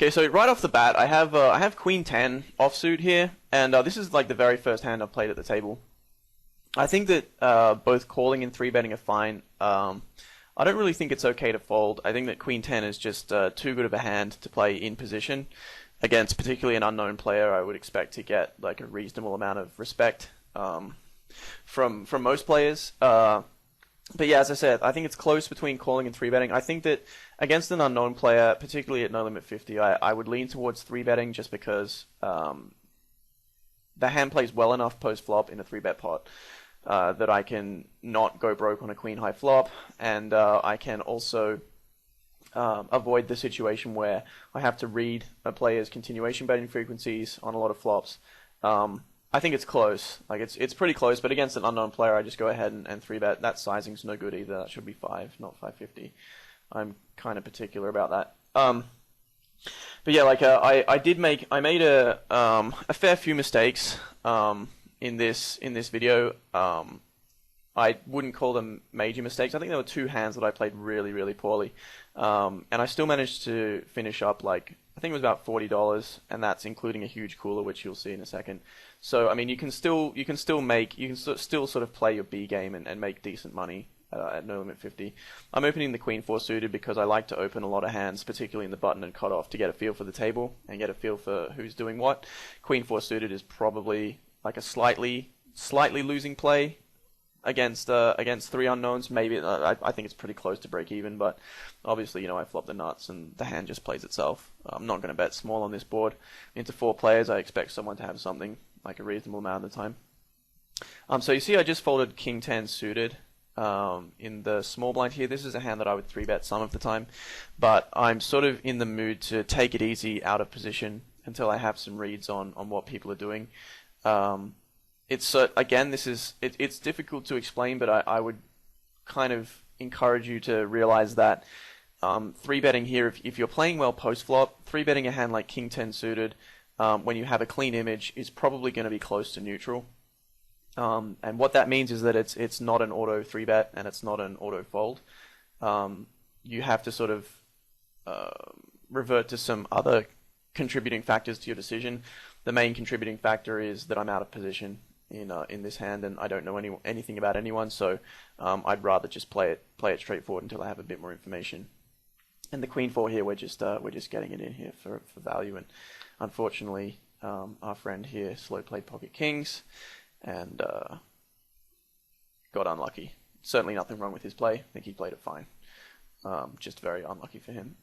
Okay, so right off the bat, I have Queen 10 offsuit here, and this is like the very first hand I've played at the table. I think that both calling and 3-betting are fine. I don't really think it's okay to fold. I think that Queen 10 is just too good of a hand to play in position against particularly an unknown player. I would expect to get like a reasonable amount of respect from most players. But yeah, as I said, I think it's close between calling and 3-betting. I think that against an unknown player, particularly at no limit 50, I would lean towards 3-betting just because the hand plays well enough post-flop in a 3-bet pot that I can not go broke on a queen high flop, and I can also avoid the situation where I have to read a player's continuation betting frequencies on a lot of flops. I think it's close. Like it's pretty close, but against an unknown player, I just go ahead and 3-bet. That sizing's no good either. That should be 5, not 550. I'm kind of particular about that. But yeah, like I made a fair few mistakes in this video. I wouldn't call them major mistakes. I think there were 2 hands that I played really, really poorly, and I still managed to finish up like I think it was about $40, and that's including a huge cooler, which you'll see in a second. So I mean, you can still sort of play your B game and make decent money at no limit 50. I'm opening the Queen 4 suited because I like to open a lot of hands, particularly in the button and cutoff, to get a feel for the table and get a feel for who's doing what. Queen 4 suited is probably like a slightly losing play against 3 unknowns. Maybe I think it's pretty close to break even, but obviously I flop the nuts and the hand just plays itself. I'm not going to bet small on this board. Into 4 players, I expect someone to have something like a reasonable amount of the time. So you see, I just folded King 10 suited in the small blind here. This is a hand that I would 3-bet some of the time, but I'm sort of in the mood to take it easy out of position until I have some reads on what people are doing. It's again, it's difficult to explain, but I would kind of encourage you to realize that 3-betting here, if you're playing well post-flop, 3-betting a hand like King 10 suited when you have a clean image is probably going to be close to neutral. And what that means is that it's not an auto 3-bet and it's not an auto fold. You have to sort of revert to some other contributing factors to your decision. The main contributing factor is that I'm out of position in this hand, and I don't know anything about anyone, so I'd rather just play it straightforward until I have a bit more information. And the Queen 4 here, we're just getting it in here for value, and unfortunately our friend here slow played pocket kings and got unlucky. Certainly nothing wrong with his play. I think he played it fine. Just very unlucky for him.